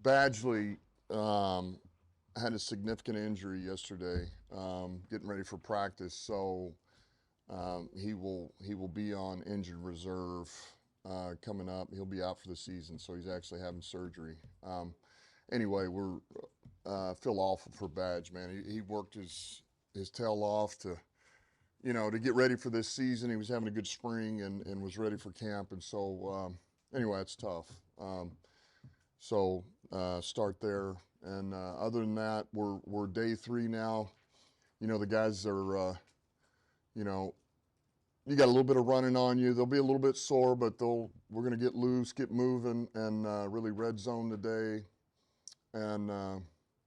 Badgley had a significant injury yesterday, getting ready for practice, so he will be on injured reserve coming up. He'll be out for the season, so he's actually having surgery. Anyway, we're feel awful for Badge, man. He worked his tail off to get ready for this season. He was having a good spring and was ready for camp, and so anyway, it's tough. Start there, and other than that, we're day 3 now. The guys are, you know, you got a little bit of running on you. They'll be a little bit sore, but we're going to get loose, get moving, and really red zone today. And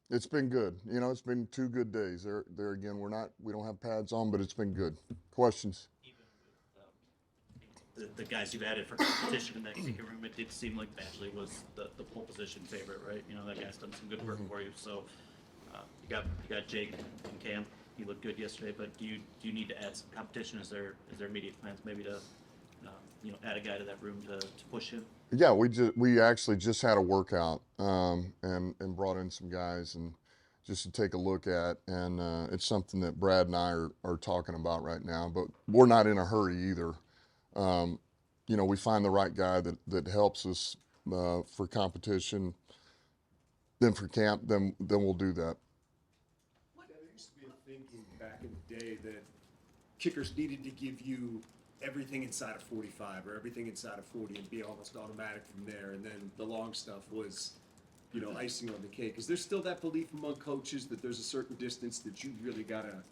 it's been good. It's been 2 good days. There again, we don't have pads on, but it's been good. Questions? Even with the guys you've added for competition in that kicking room, it did seem like Badgley was the pole position favorite, right? That guy's done some good work for you. So you got Jake and Cam. He looked good yesterday, but do you need to add some competition? Is there immediate plans maybe to add a guy to that room to push him? Yeah, we actually just had a workout and brought in some guys and just to take a look at, and it's something that Brad and I are talking about right now. But we're not in a hurry either. We find the right guy that helps us for competition, then for camp, then we'll do that. There used to be a thinking back in the day that kickers needed to give you everything inside of 45 or everything inside of 40 and be almost automatic from there, and then the long stuff was, icing on the cake. Is there still that belief among coaches that there's a certain distance that you really gotta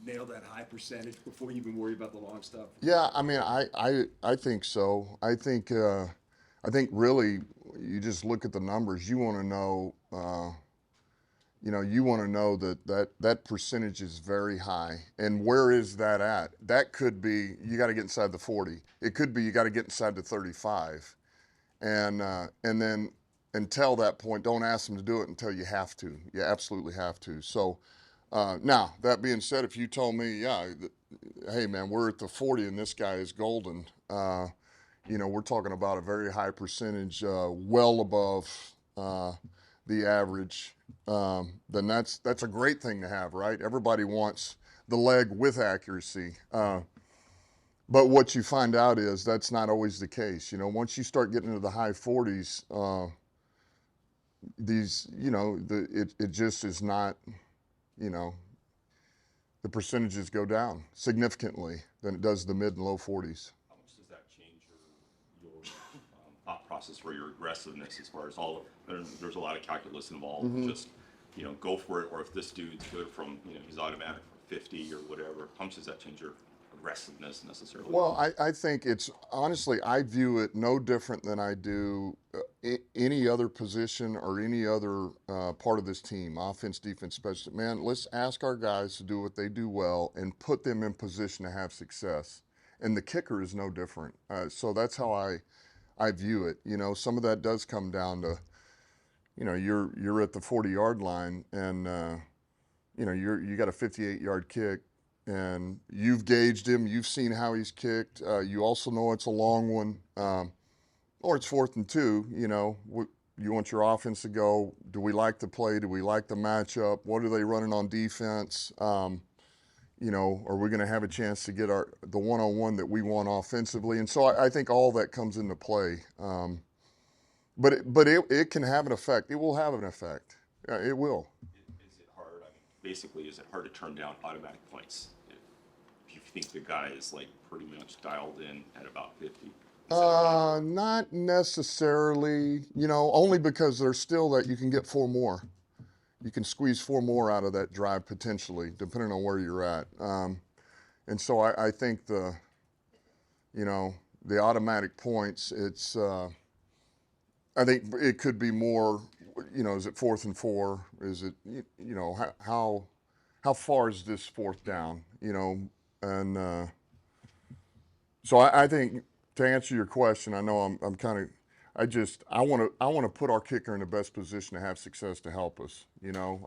nail that high percentage before you even worry about the long stuff? Yeah, I mean, I think so. I think really you just look at the numbers. You want to know. You want to know that percentage is very high. And where is that at? That could be you got to get inside the 40. It could be you got to get inside the 35. And then until that point, don't ask them to do it until you have to. You absolutely have to. So now, that being said, if you told me, hey, man, we're at the 40 and this guy is golden, we're talking about a very high percentage, well above the average, then that's a great thing to have, right? Everybody wants the leg with accuracy. But what you find out is that's not always the case. Once you start getting into the high 40s, it just is not, the percentages go down significantly than it does the mid and low 40s. How much does that change your thought process for your aggressiveness as far as there's a lot of calculus involved. Mm-hmm. Just go for it, or if this dude's good from he's automatic for 50 or whatever. How much does that change your aggressiveness necessarily? Well, I think it's honestly, I view it no different than I do any other position or any other part of this team, offense, defense, special. Man, let's ask our guys to do what they do well and put them in position to have success. And the kicker is no different. So that's how I view it. Some of that does come down to, you're at the 40-yard line and you got a 58-yard kick. And you've gauged him. You've seen how he's kicked. You also know it's a long one, or it's 4th and 2. You want your offense to go. Do we like the play? Do we like the matchup? What are they running on defense? Are we going to have a chance to get the one-on-one that we want offensively? And so I think all that comes into play. But it can have an effect. It will have an effect. It will. Is it hard? I mean, basically, is it hard to turn down automatic points if you think the guy is pretty much dialed in at about 50? Not necessarily. Only because there's still that you can get 4 more. You can squeeze 4 more out of that drive potentially, depending on where you're at. And so I think the automatic points. It's I think it could be more. Is it 4th and 4? Is it how far is this 4th down? And so I think to answer your question, I know I'm kind of. I want to put our kicker in the best position to have success to help us.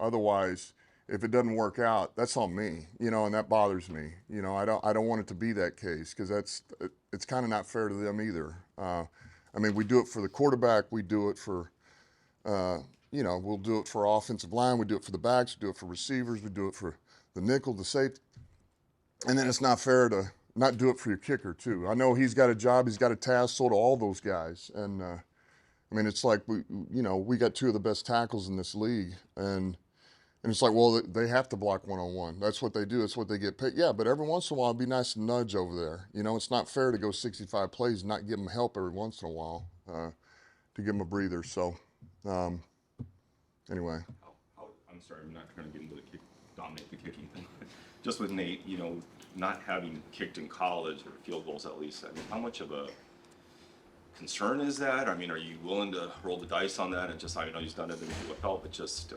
Otherwise, if it doesn't work out, that's on me. And that bothers me. I don't want it to be that case because it's kind of not fair to them either. I mean, we do it for the quarterback. We do it for we'll do it for offensive line, we do it for the backs, we do it for receivers, we do it for the nickel, the safety. And then it's not fair to not do it for your kicker too. I know he's got a job, he's got a task, so do all those guys. And I mean, it's like we got two of the best tackles in this league, and it's like, well, they have to block one-on-one. That's what they do. That's what they get paid. Yeah, but every once in a while, it'd be nice to nudge over there. It's not fair to go 65 plays and not give them help every once in a while to give them a breather. So, anyway. I'm sorry, I'm not going to get into the dominate the kicking thing. Just with Nate, not having kicked in college or field goals at least, I mean, how much of a concern is that? I mean, are you willing to roll the dice on that? And just, I know he's done it in the UFL, but just,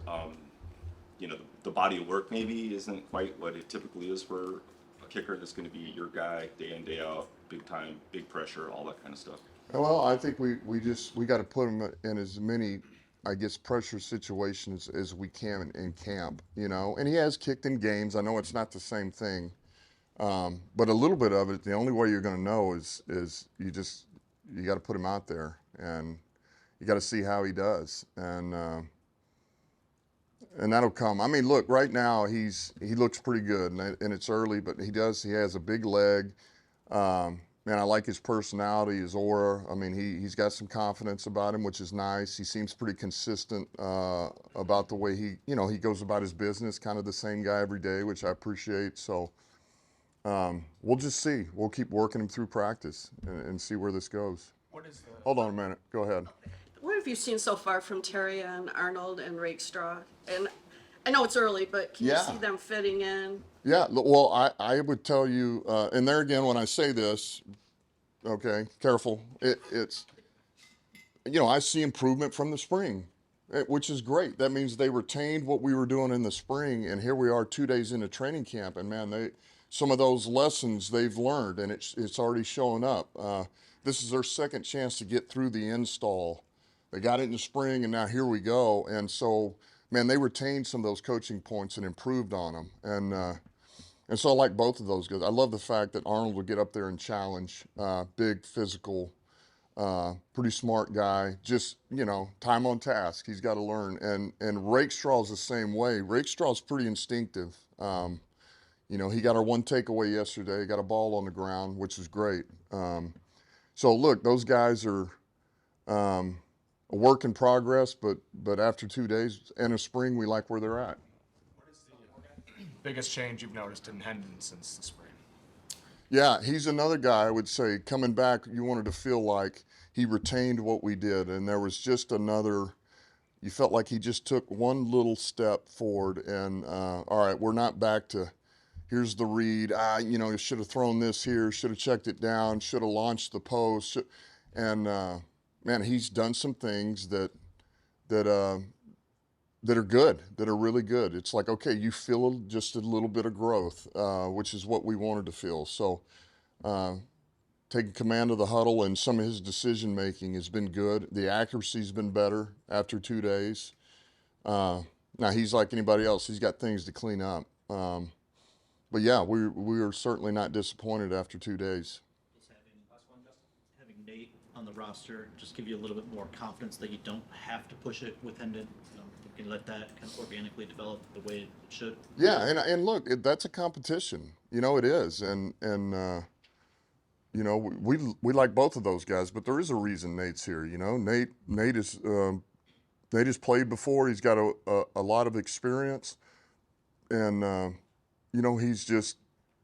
the body of work maybe isn't quite what it typically is for a kicker that's going to be your guy day in, day out, big time, big pressure, all that kind of stuff. Well, I think we got to put him in as many, I guess, pressure situations as we can in camp, And he has kicked in games. I know it's not the same thing, but a little bit of it. The only way you're going to know is you got to put him out there, and you got to see how he does, and that'll come. I mean, look, right now he looks pretty good, and it's early, but he has a big leg. Man, I like his personality, his aura. I mean, he's got some confidence about him, which is nice. He seems pretty consistent about the way he goes about his business, kind of the same guy every day, which I appreciate. So we'll just see. We'll keep working him through practice and see where this goes. Hold on a minute. Go ahead. What have you seen so far from Terry and Arnold and Rakestraw? And I know it's early, but can you see them fitting in? Yeah, well, I would tell you, and there again, when I say this, okay, careful, it's, I see improvement from the spring, which is great. That means they retained what we were doing in the spring, and here we are 2 days into training camp, and man, some of those lessons they've learned, and it's already showing up. This is their second chance to get through the install. They got it in the spring, and now here we go, and so, man, they retained some of those coaching points and improved on them, and so I like both of those guys. I love the fact that Arnold would get up there and challenge, big, physical, pretty smart guy, just, time on task. He's got to learn. And Rakestraw's the same way. Rakestraw's pretty instinctive. He got our one takeaway yesterday, got a ball on the ground, which is great. So look, those guys are a work in progress, but after 2 days and a spring, we like where they're at. Biggest change you've noticed in Hendon since the spring? Yeah, he's another guy, I would say, coming back, you wanted to feel like he retained what we did, and there was just you felt like he just took one little step forward, and all right, we're not back to, here's the read, you should have thrown this here, should have checked it down, should have launched the post, and man, he's done some things that are good, that are really good. It's like, okay, you feel just a little bit of growth, which is what we wanted to feel. So taking command of the huddle, and some of his decision-making has been good. The accuracy's been better after 2 days. Now, he's like anybody else. He's got things to clean up. But, yeah, we are certainly not disappointed after 2 days. Having Nate on the roster just give you a little bit more confidence that you don't have to push it with Hendon. You can let that kind of organically develop the way it should. Yeah, and look, that's a competition. It is, and we like both of those guys, but there is a reason Nate's here. Nate has played before. He's got a lot of experience, and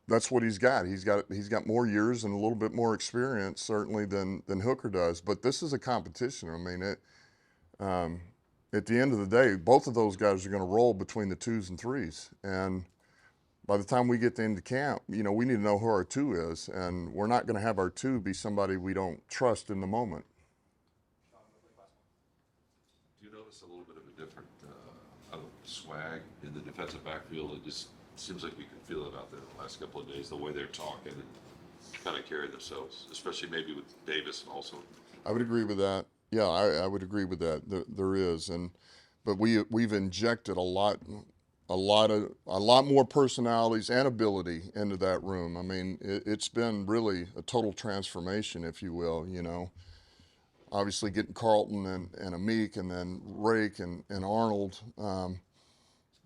that's what he's got. He's got more years and a little bit more experience certainly than Hooker does. But this is a competition. I mean, at the end of the day, both of those guys are going to roll between the 2s and 3s. And by the time we get to the end of camp, we need to know who our 2 is. And we're not going to have our 2 be somebody we don't trust in the moment. Do you notice a little bit of a different swag in the defensive backfield? It just seems like we can feel it out there the last couple of days, the way they're talking and kind of carry themselves, especially maybe with Davis also. I would agree with that. Yeah, I would agree with that. There is, but we've injected a lot more personalities and ability into that room. I mean, it's been really a total transformation, if you will. obviously getting Carlton and Amik, and then Rake and Arnold.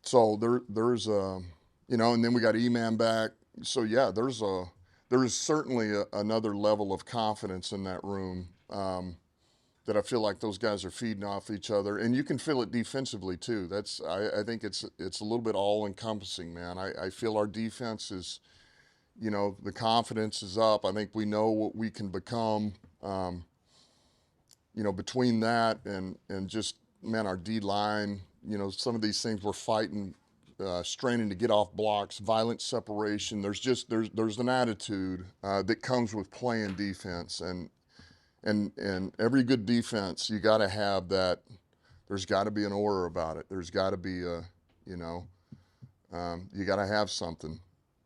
So there's a, and then we got E-Man back. So yeah, there is certainly another level of confidence in that room, that I feel like those guys are feeding off each other, and you can feel it defensively too. I think it's a little bit all encompassing, man. I feel our defense is, the confidence is up. I think we know what we can become. Between that and just, man, our D line, some of these things we're fighting, straining to get off blocks, violent separation. There's an attitude that comes with playing defense, and every good defense, you got to have that. There's got to be an aura about it. There's got to be you got to have something,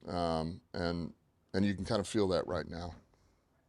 and you can kind of feel that right now.